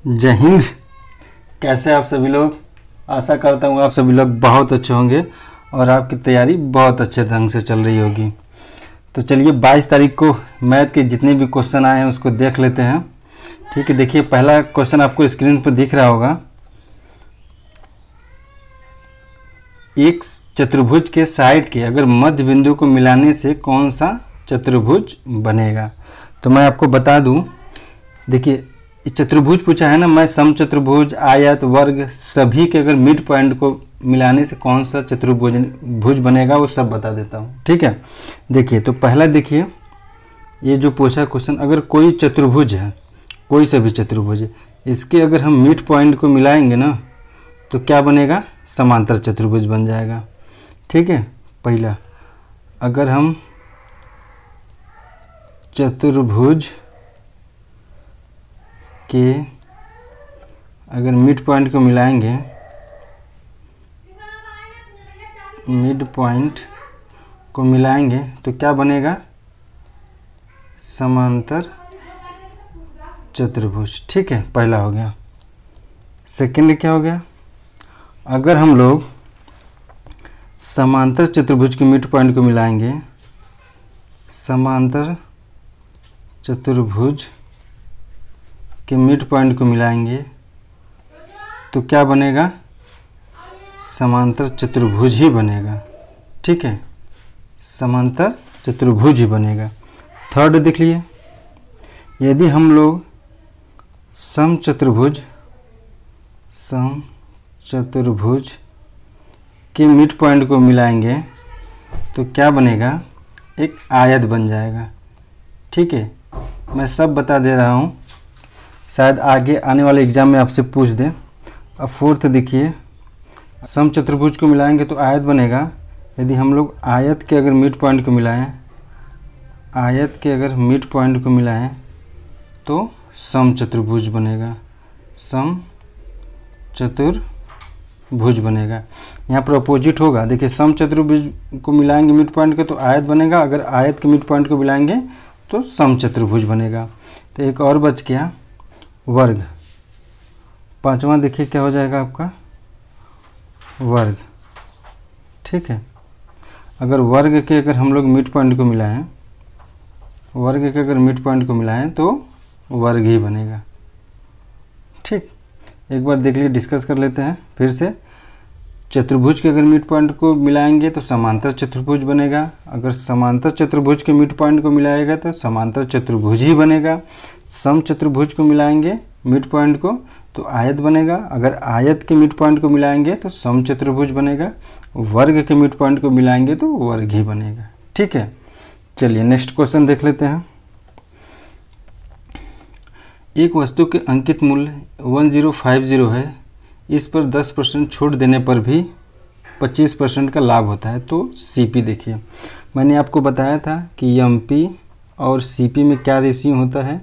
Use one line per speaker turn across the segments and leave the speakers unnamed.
जय हिंद। कैसे आप सभी लोग? आशा करता हूँ आप सभी लोग बहुत अच्छे होंगे और आपकी तैयारी बहुत अच्छे ढंग से चल रही होगी। तो चलिए 22 तारीख को मैथ के जितने भी क्वेश्चन आए हैं उसको देख लेते हैं। ठीक है, देखिए पहला क्वेश्चन आपको स्क्रीन पर दिख रहा होगा। एक चतुर्भुज के साइड के अगर मध्य बिंदु को मिलाने से कौन सा चतुर्भुज बनेगा? तो मैं आपको बता दूं, देखिए चतुर्भुज पूछा है ना, मैं समचतुर्भुज, आयत, वर्ग सभी के अगर मिड पॉइंट को मिलाने से कौन सा चतुर्भुज बनेगा वो सब बता देता हूँ। ठीक है, देखिए तो पहला देखिए ये जो पूछा क्वेश्चन, अगर कोई चतुर्भुज है, कोई सा भी चतुर्भुज है, इसके अगर हम मिड पॉइंट को मिलाएंगे ना तो क्या बनेगा? समांतर चतुर्भुज बन जाएगा। ठीक है, पहला अगर हम चतुर्भुज के अगर मिड पॉइंट को मिलाएंगे, मिड पॉइंट को मिलाएंगे तो क्या बनेगा? समांतर चतुर्भुज। ठीक है, पहला हो गया। सेकंड क्या हो गया? अगर हम लोग समांतर चतुर्भुज के मिड पॉइंट को मिलाएंगे, समांतर चतुर्भुज के मिड पॉइंट को मिलाएंगे तो क्या बनेगा? समांतर चतुर्भुज ही बनेगा। ठीक है, समांतर चतुर्भुज ही बनेगा। थर्ड देख लिए, यदि हम लोग समचतुर्भुज के मिड पॉइंट को मिलाएंगे तो क्या बनेगा? एक आयत बन जाएगा। ठीक है, मैं सब बता दे रहा हूँ, शायद आगे आने वाले एग्जाम में आपसे पूछ दें। अब फोर्थ देखिए, समचतुर्भुज को मिलाएंगे तो आयत बनेगा। यदि हम लोग आयत के अगर मिड पॉइंट को मिलाएं, आयत के अगर मिड पॉइंट को मिलाएं तो समचतुर्भुज बनेगा, समचतुर्भुज बनेगा। यहाँ पर अपोजिट होगा, देखिए समचतुर्भुज को मिलाएंगे मिड पॉइंट के तो आयत बनेगा, अगर आयत के मिड पॉइंट को मिलाएंगे तो समचतुर्भुज बनेगा। तो एक और बच गया वर्ग। पांचवा देखिए क्या हो जाएगा आपका? वर्ग। ठीक है, अगर वर्ग के अगर हम लोग मिड पॉइंट को मिलाएं, वर्ग के अगर मिड पॉइंट को मिलाएं तो वर्ग ही बनेगा। ठीक, एक बार देख लीजिए, डिस्कस कर लेते हैं फिर से। चतुर्भुज के अगर मिड पॉइंट को मिलाएंगे तो समांतर चतुर्भुज बनेगा, अगर समांतर चतुर्भुज के मिड पॉइंट को मिलाएगा तो समांतर चतुर्भुज ही बनेगा। समचतुर्भुज को मिलाएंगे मिड पॉइंट को तो आयत बनेगा, अगर आयत के मिड पॉइंट को मिलाएंगे तो समचतुर्भुज बनेगा, वर्ग के मिड पॉइंट को मिलाएंगे तो वर्ग ही बनेगा। ठीक है, चलिए नेक्स्ट क्वेश्चन देख लेते हैं। एक वस्तु के अंकित मूल्य 1050 है, इस पर 10% छूट देने पर भी 25% का लाभ होता है, तो सीपी देखिए। मैंने आपको बताया था कि एमपी और सीपी में क्या रेशियो होता है।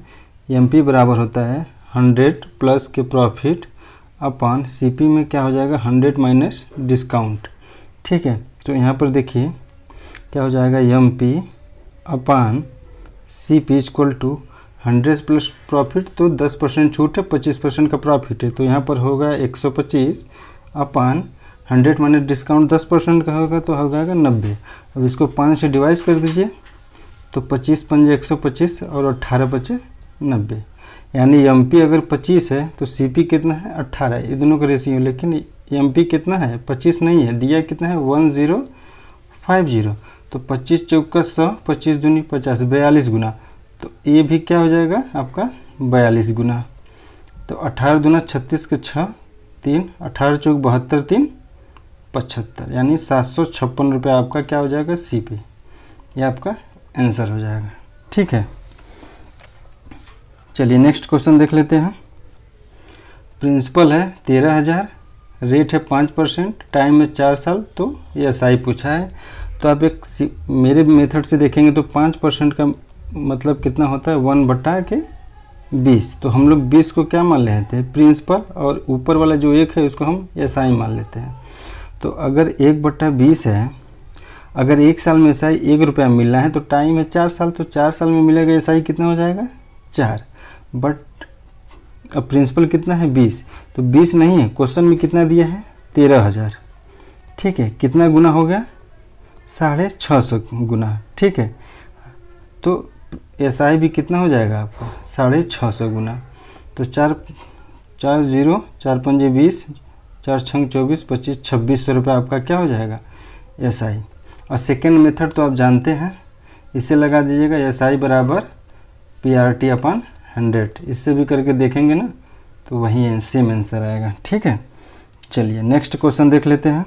एमपी बराबर होता है 100 प्लस के प्रॉफिट अपान सीपी में क्या हो जाएगा? 100 माइनस डिस्काउंट। ठीक है, तो यहाँ पर देखिए क्या हो जाएगा? MP upon CP equal to 100 plus profit, तो 10% छूट है, 25% का प्रॉफिट है, तो यहाँ पर होगा 125 अपान 100 माइनस डिस्काउंट 10% का होगा तो हो जाएगा 90। अब इसको 5 से डिवाइड कर दीजिए तो 25 पंजे 125 और 18 बचे 90, यानी एमपी अगर 25 है तो सीपी कितना है? 18। ये दोनों का रेशियो, लेकिन एमपी कितना है? 25 नहीं है, दिया कितना है? 1050। तो 25 चौका 100, 25 दूनी 50, 42 गुना, तो ये भी क्या हो जाएगा आपका? 42 गुना। तो 18 दूना 36 के 6 3, 18 चौक 72 3 75, यानी 756 रुपये आपका क्या हो जाएगा? सीपी। ये आपका आंसर हो जाएगा। ठीक है, चलिए नेक्स्ट क्वेश्चन देख लेते हैं। प्रिंसिपल है 13,000, रेट है 5%, टाइम में 4 साल, तो ये एसआई पूछा है। तो आप एक मेरे मेथड से देखेंगे तो 5% का मतलब कितना होता है? 1/20। तो हम लोग 20 को क्या मान लेते हैं? प्रिंसिपल, और ऊपर वाला जो 1 है उसको हम एसआई मान लेते हैं। तो अगर 1/20 है, अगर 1 साल में एसआई 1 रुपया मिलना है तो टाइम है 4 साल, तो 4 साल में मिलेगा एसआई कितना हो जाएगा? 4। बट अब प्रिंसिपल कितना है 20, तो 20 नहीं है, क्वेश्चन में कितना दिया है 13,000, ठीक है। कितना गुना हो गया 650 गुना, ठीक है। तो SI भी कितना हो जाएगा आपका 650 गुना, तो 4 0 4 5 20 4 6 24 25 2600 रुपये आपका क्या हो जाएगा SI। और सेकेंड मेथड तो आप जानते हैं, इसे लगा दीजिएगा SI बराबर PRT अपन 100, इससे भी करके देखेंगे ना तो वही सेम आंसर आएगा, ठीक है। चलिए नेक्स्ट क्वेश्चन देख लेते हैं।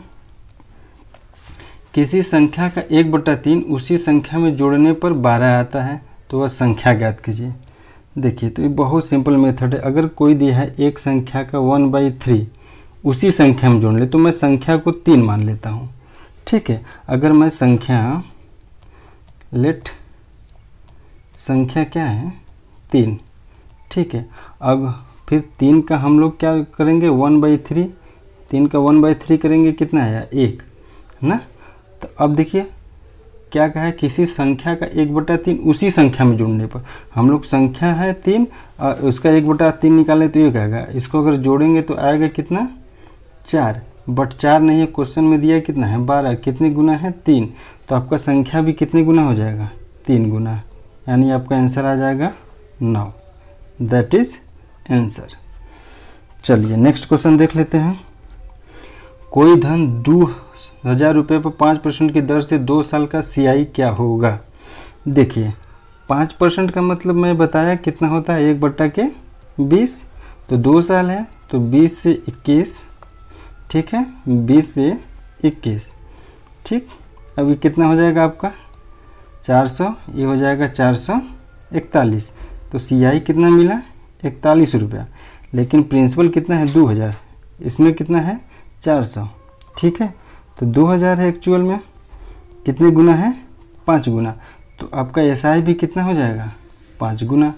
किसी संख्या का 1/3 उसी संख्या में जोड़ने पर 12 आता है, तो वह संख्या ज्ञात कीजिए। देखिए तो ये बहुत सिंपल मेथड है। अगर कोई दिया है एक संख्या का 1/3 उसी संख्या में जोड़ ले, तो मैं संख्या को 3 मान लेता हूँ, ठीक है। अगर मैं संख्या संख्या क्या है 3, ठीक है। अब फिर 3 का हम लोग क्या करेंगे 1/3, 3 का 1/3 करेंगे, कितना है 1 है ना। तो अब देखिए क्या कहा है, किसी संख्या का 1/3 उसी संख्या में जोड़ने पर, हम लोग संख्या है 3 और उसका 1/3 निकाले तो ये कहेगा, इसको अगर जोड़ेंगे तो आएगा कितना 4, बट 4 नहीं है, क्वेश्चन में दिया कितना है 12, कितने गुना है 3, तो आपका संख्या भी कितने गुना हो जाएगा 3 गुना, यानी आपका आंसर आ जाएगा 9, दैट इज आंसर। चलिए नेक्स्ट क्वेश्चन देख लेते हैं। कोई धन 2,000 रुपये पर 5% की दर से 2 साल का CI क्या होगा। देखिए 5% का मतलब मैं बताया कितना होता है 1/20, तो 2 साल है तो 20 से 21, ठीक है, 20 से 21, ठीक। अभी कितना हो जाएगा आपका 400, ये हो जाएगा 441, तो CI कितना मिला 41 रुपया, लेकिन प्रिंसिपल कितना है 2,000, इसमें कितना है 400, ठीक है। तो 2,000 है एक्चुअल में, कितने गुना है 5 गुना, तो आपका SI भी कितना हो जाएगा 5 गुना,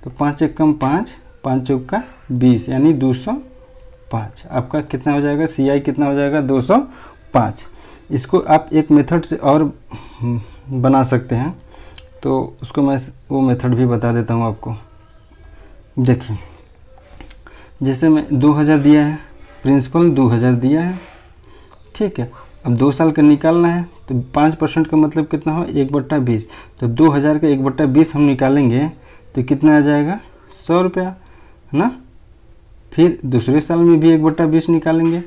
तो 5 एक कम 5, 5 चौका 20, यानी 205। आपका कितना हो जाएगा CI कितना हो जाएगा 205। इसको आप एक मेथड से और बना सकते हैं, तो उसको मैं वो मेथड भी बता देता हूँ आपको। देखिए जैसे मैं 2,000 दिया है, प्रिंसिपल 2,000 दिया है, ठीक है। अब 2 साल का निकालना है, तो 5% का मतलब कितना हो 1/20, तो 2,000 का 1/20 हम निकालेंगे तो कितना आ जाएगा 100 रुपया, है ना। फिर दूसरे साल में भी 1/20 निकालेंगे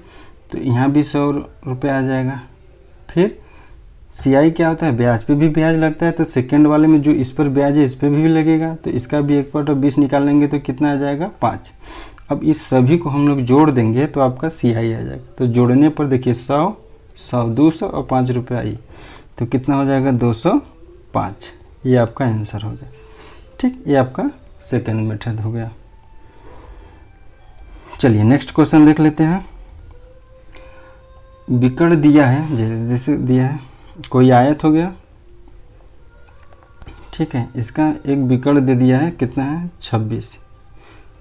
तो यहाँ भी 100 रुपया आ जाएगा। फिर CI क्या होता है, ब्याज पे भी ब्याज लगता है, तो सेकेंड वाले में जो इस पर ब्याज है इस पर भी लगेगा, तो इसका भी 1/20 निकालेंगे तो कितना आ जाएगा 5। अब इस सभी को हम लोग जोड़ देंगे तो आपका CI आ जाएगा। तो जोड़ने पर देखिए 100, 100, 200 और 5 रुपये आई, तो कितना हो जाएगा 205। ये आपका आंसर हो गया, ठीक। ये आपका सेकेंड मेथड हो गया। चलिए नेक्स्ट क्वेश्चन देख लेते हैं। विकर्ण दिया है, जैसे दिया है कोई आयत हो गया, ठीक है। इसका एक विकर्ण दे दिया है, कितना है 26,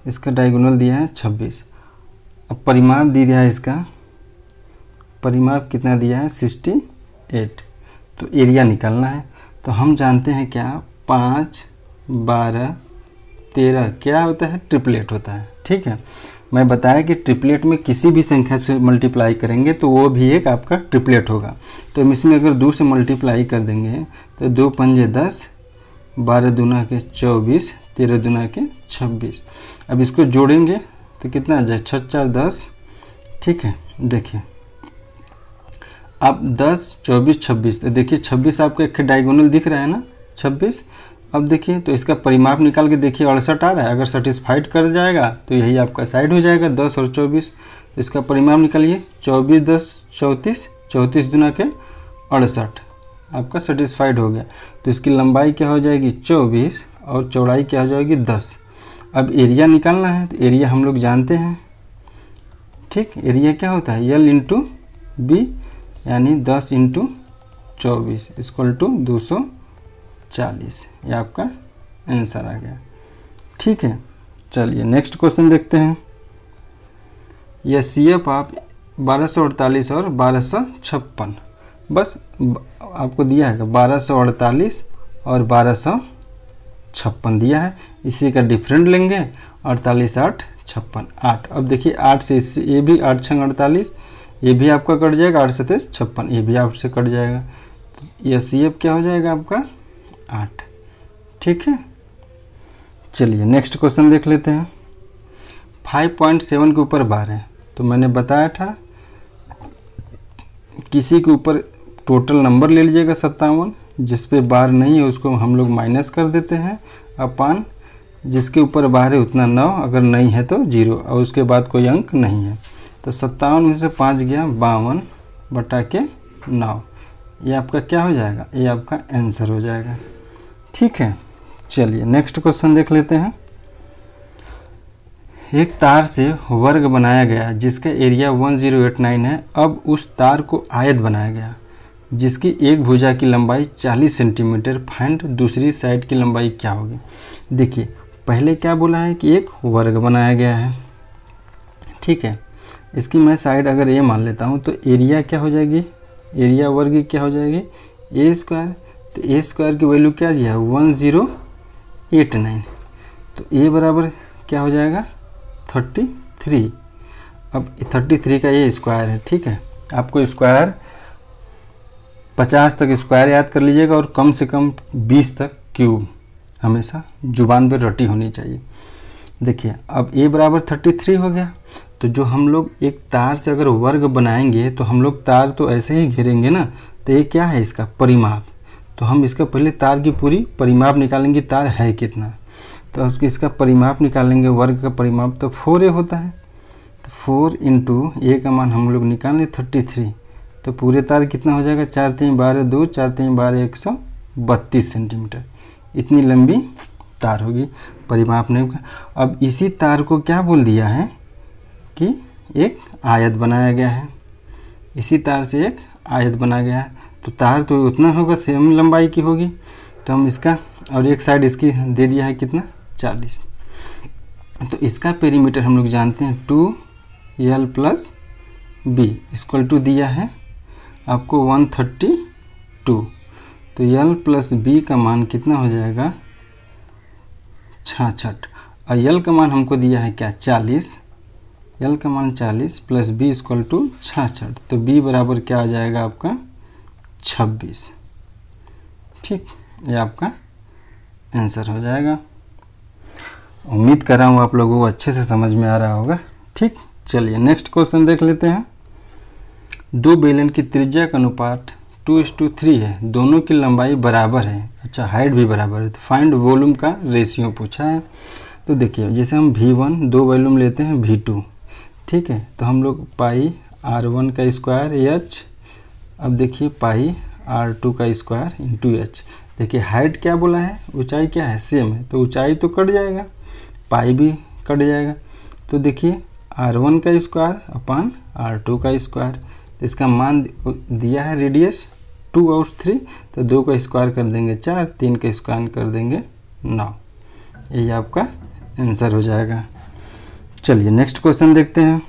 इसका डायगोनल दिया है 26। अब परिमाप दे दिया है, इसका परिमाप कितना दिया है 68, तो एरिया निकालना है। तो हम जानते हैं क्या 5, 12, 13 क्या होता है ट्रिपलेट होता है, ठीक है। मैं बताया कि ट्रिपलेट में किसी भी संख्या से मल्टीप्लाई करेंगे तो वो भी एक आपका ट्रिपलेट होगा। तो हम इसमें अगर 2 से मल्टीप्लाई कर देंगे तो 2 पंजे 10, 12 दूना के 24, 13 दूना के 26। अब इसको जोड़ेंगे तो कितना आ जाए 6 4 10, ठीक है। देखिए अब 10, 24, 26, तो देखिए 26 आपका एक डायगोनल दिख रहा है ना 26। अब देखिए तो इसका परिमाप निकाल के देखिए 68 आ रहा है, अगर सेटिस्फाइड कर जाएगा तो यही आपका साइड हो जाएगा 10 और 24। तो इसका परिमाप निकालिए 24 10 34, 34 दूना के 68, आपका सेटिस्फाइड हो गया। तो इसकी लंबाई क्या हो जाएगी 24 और चौड़ाई क्या हो जाएगी 10। अब एरिया निकालना है, तो एरिया हम लोग जानते हैं, ठीक। एरिया क्या होता है L इंटू बी, यानी 10 इंटू 24 इक्वल टू 240। ये आपका आंसर आ गया, ठीक है। चलिए नेक्स्ट क्वेश्चन देखते हैं। यह CF आप 1248 और 1256, बस आपको दिया है 1248 और 1256 दिया है, इसी का डिफरेंट लेंगे 48 8 56 8। अब देखिए 8 से इससे ये भी 8 छंग 48, ये भी आपका कट जाएगा, 8 7 56, ये भी आपसे कट जाएगा। तो यह CF क्या हो जाएगा आपका 8। ठीक है, चलिए नेक्स्ट क्वेश्चन देख लेते हैं। 5.7 के ऊपर बार है, तो मैंने बताया था किसी के ऊपर टोटल नंबर ले लीजिएगा 57, जिस पे बार नहीं है उसको हम लोग माइनस कर देते हैं अपान जिसके ऊपर बार है उतना 9, अगर नहीं है तो 0 और उसके बाद कोई अंक नहीं है। तो 57 में से 5 गया 52 बटा के 9, ये आपका क्या हो जाएगा, ये आपका आंसर हो जाएगा। ठीक है, चलिए नेक्स्ट क्वेश्चन देख लेते हैं। एक तार से वर्ग बनाया गया जिसका एरिया 1089 है। अब उस तार को आयत बनाया गया जिसकी एक भुजा की लंबाई 40 सेंटीमीटर, फाइंड दूसरी साइड की लंबाई क्या होगी। देखिए पहले क्या बोला है कि एक वर्ग बनाया गया है, ठीक है, इसकी मैं साइड अगर ए मान लेता हूँ तो एरिया क्या हो जाएगी, एरिया वर्ग क्या हो जाएगी ए स्क्वायर। तो ए स्क्वायर की वैल्यू क्या जी है 1089, तो ए बराबर क्या हो जाएगा 33। अब 33 का ये स्क्वायर है, ठीक है, आपको स्क्वायर 50 तक स्क्वायर याद कर लीजिएगा और कम से कम 20 तक क्यूब हमेशा जुबान पर रटी होनी चाहिए। देखिए अब a बराबर 33 हो गया, तो जो हम लोग एक तार से अगर वर्ग बनाएंगे तो हम लोग तार तो ऐसे ही घेरेंगे ना, तो ये क्या है इसका परिमाप। तो हम इसका पहले तार की पूरी परिमाप निकालेंगे, तार है कितना, तो इसका परिमाप निकालेंगे, वर्ग का परिमाप तो 4a होता है। तो 4 इंटू ए का मान हम लोग निकालें 33, तो पूरे तार कितना हो जाएगा 4 3 12 2, 4 3 12 132 सेंटीमीटर, इतनी लंबी तार होगी, परिमाप नहीं होगा। अब इसी तार को क्या बोल दिया है कि एक आयत बनाया गया है, इसी तार से एक आयत बनाया गया है, तो तार तो उतना होगा, सेम लंबाई की होगी। तो हम इसका और एक साइड इसकी दे दिया है कितना 40, तो इसका पेरीमीटर हम लोग जानते हैं 2l + b इक्वल टू दिया है आपको 132। तो l + b का मान कितना हो जाएगा 66, और l का मान हमको दिया है क्या 40, l का मान 40 + b इक्वल टू 66, तो b बराबर क्या आ जाएगा आपका 26। ठीक, ये आपका आंसर हो जाएगा। उम्मीद कर रहा हूँ आप लोगों को अच्छे से समझ में आ रहा होगा। ठीक, चलिए नेक्स्ट क्वेश्चन देख लेते हैं। दो बेलन की त्रिज्या का अनुपात 2:3 है, दोनों की लंबाई बराबर है, अच्छा हाइट भी बराबर है, तो फाइंड वॉल्यूम का रेशियो पूछा है। तो देखिए जैसे हम V1 दो वॉल्यूम लेते हैं V2, ठीक है, तो हम लोग पाई R1 का स्क्वायर H, अब देखिए पाई R2 का स्क्वायर इंटू H। देखिए हाइट क्या बोला है, ऊंचाई क्या है सेम है, तो ऊंचाई तो कट जाएगा, पाई भी कट जाएगा। तो देखिए R1 का स्क्वायर अपान R2 का स्क्वायर, तो इसका मान दिया है रेडियस 2 और 3, तो 2 का स्क्वायर कर देंगे 4, 3 का स्क्वायर कर देंगे 9, यही आपका आंसर हो जाएगा। चलिए नेक्स्ट क्वेश्चन देखते हैं।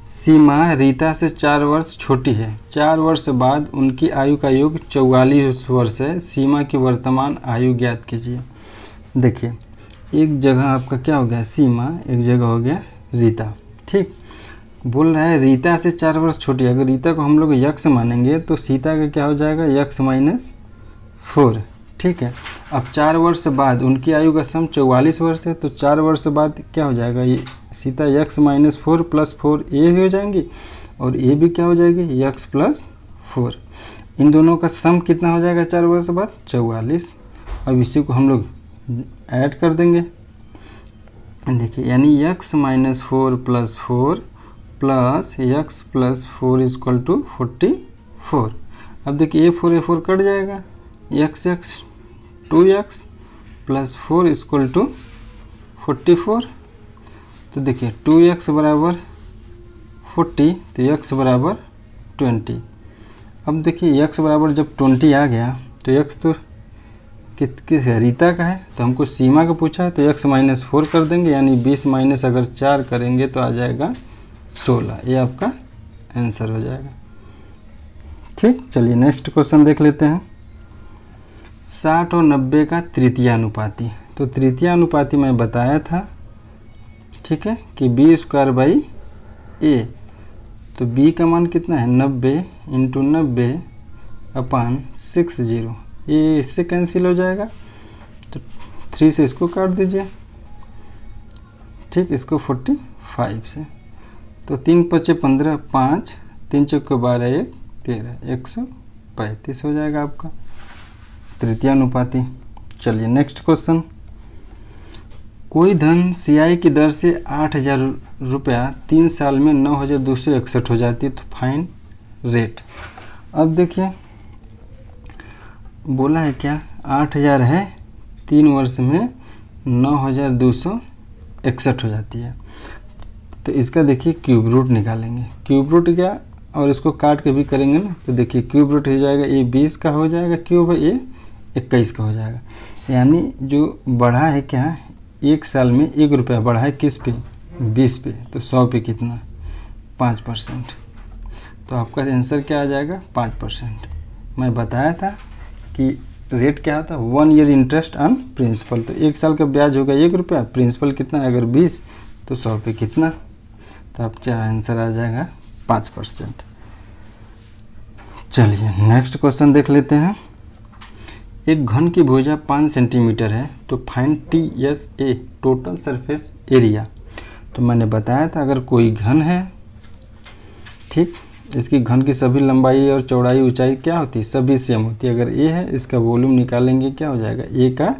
सीमा रीता से 4 वर्ष छोटी है, 4 वर्ष बाद उनकी आयु का योग 44 वर्ष है, सीमा की वर्तमान आयु ज्ञात कीजिए। देखिए एक जगह आपका क्या हो गया सीमा, एक जगह हो गया रीता, ठीक, बोल रहा है रीता से 4 वर्ष छोटी है। अगर रीता को हम लोग यक्ष मानेंगे तो सीता का क्या हो जाएगा यक्ष - 4, ठीक है। अब 4 वर्ष बाद उनकी आयु का सम 44 वर्ष है, तो 4 वर्ष बाद क्या हो जाएगा, ये सीता यक्ष - 4 + 4 ए हो जाएंगी, और ए भी क्या हो जाएगी यक्ष + 4, इन दोनों का सम कितना हो जाएगा 4 वर्ष बाद 44। अब इसी को हम लोग ऐड कर देंगे, देखिए यानी यक्ष - 4 + 4 प्लस यक्स + 4 = 44। अब देखिए ये 4 कट जाएगा, यक्स 2x + 4 = 44। तो देखिए 2x बराबर 40, तो x बराबर 20। अब देखिए x बराबर जब 20 आ गया तो x तो किस रीता का है, तो हमको सीमा का पूछा है, तो x - 4 कर देंगे, यानी 20 माइनस अगर 4 करेंगे तो आ जाएगा 16, ये आपका आंसर हो जाएगा। ठीक, चलिए नेक्स्ट क्वेश्चन देख लेते हैं। 60 और 90 का तृतीयानुपाती, तो तृतीयानुपाती मैं बताया था ठीक है, कि बी स्क्वायर बाई ए। तो b का मान कितना है 90 इंटू 90 अपान 60। ये इससे कैंसिल हो जाएगा, तो 3 से इसको काट दीजिए, ठीक, इसको 45 से। तो 3 पचे 15, 5 3 चौके 12, 1 13, 135 हो जाएगा आपका तृतीयानुपाती। चलिए नेक्स्ट क्वेश्चन। कोई धन CI की दर से 8,000 रुपया 3 साल में 9,261 हो जाती है, तो फाइन रेट। अब देखिए बोला है क्या, 8,000 है, 3 वर्ष में 9,261 हो जाती है। तो इसका देखिए क्यूब रूट निकालेंगे। क्यूब रूट क्या, और इसको काट के भी करेंगे ना, तो देखिए क्यूब रूट हो जाएगा, ये 20 का हो जाएगा क्यूब, ये 21 का हो जाएगा। यानी जो बढ़ा है क्या, 1 साल में 1 रुपया बढ़ा है किस पे, 20 पे, तो 100 पे कितना 5%। तो आपका आंसर क्या आ जाएगा 5%। मैं बताया था कि रेट क्या होता है 1 ईयर इंटरेस्ट ऑन प्रिंसिपल। तो 1 साल का ब्याज होगा 1 रुपया, प्रिंसिपल कितना अगर 20, तो 100 पे कितना, तो आपका आंसर आ जाएगा 5%। चलिए नेक्स्ट क्वेश्चन देख लेते हैं। एक घन की भुजा 5 सेंटीमीटर है, तो find TSA total surface area. तो मैंने बताया था अगर कोई घन है, ठीक, इसकी घन की सभी लंबाई और चौड़ाई ऊंचाई क्या होती है, सभी सेम होती है। अगर A है, इसका वॉल्यूम निकालेंगे, क्या हो जाएगा A का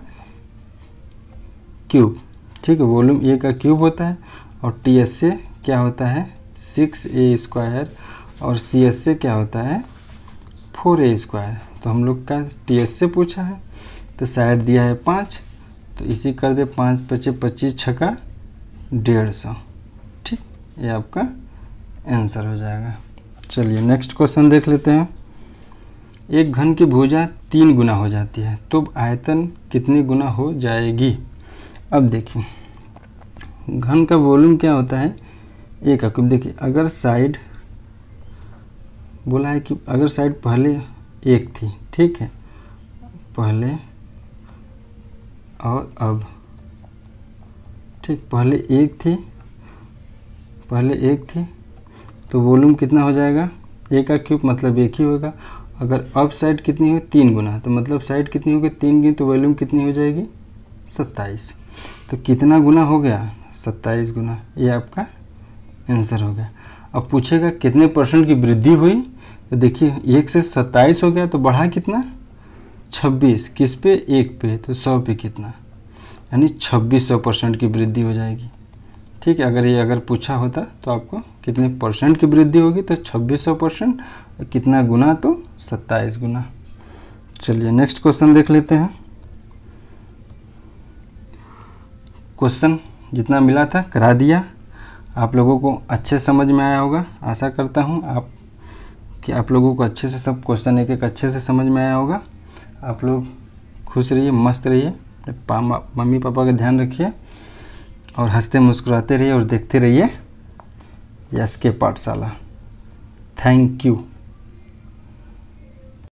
क्यूब, ठीक है, वॉल्यूम A का क्यूब होता है। और TSA क्या होता है 6A स्क्वायर, और CSA क्या होता है 4A स्क्वायर। तो हम लोग का TSA पूछा है, तो साइड दिया है 5, तो इसी कर दे 5 पचे 25 छक्का 150, ठीक, ये आपका आंसर हो जाएगा। चलिए नेक्स्ट क्वेश्चन देख लेते हैं। एक घन की भुजा 3 गुना हो जाती है, तो आयतन कितनी गुना हो जाएगी। अब देखिए घन का वॉल्यूम क्या होता है A का क्यूब। देखिए अगर साइड बोला है कि अगर साइड पहले 1 थी, ठीक है, पहले और अब, ठीक, पहले 1 थी, पहले 1 थी, तो वॉल्यूम कितना हो जाएगा A का क्यूब, मतलब 1 ही होगा। अगर अब साइड कितनी हो 3 गुना, तो मतलब साइड कितनी होगी 3 की, तो वॉल्यूम कितनी हो जाएगी 27। तो कितना गुना हो गया 27 गुना, ये आपका आंसर हो गया। अब पूछेगा कितने % की वृद्धि हुई, तो देखिए 1 से 27 हो गया, तो बढ़ा कितना 26, किस पे 1 पे, तो 100 पे कितना, यानी 2600% की वृद्धि हो जाएगी, ठीक है। अगर ये अगर पूछा होता तो आपको कितने % की वृद्धि होगी, तो 2600%, कितना गुना, तो 27 गुना। चलिए नेक्स्ट क्वेश्चन देख लेते हैं। क्वेश्चन जितना मिला था करा दिया, आप लोगों को अच्छे समझ में आया होगा, आशा करता हूँ आप लोगों को अच्छे से सब क्वेश्चन एक एक अच्छे से समझ में आया होगा। आप लोग खुश रहिए, मस्त रहिए, मम्मी पापा का ध्यान रखिए, और हंसते मुस्कुराते रहिए, और देखते रहिए SK पाठशाला। Thank you.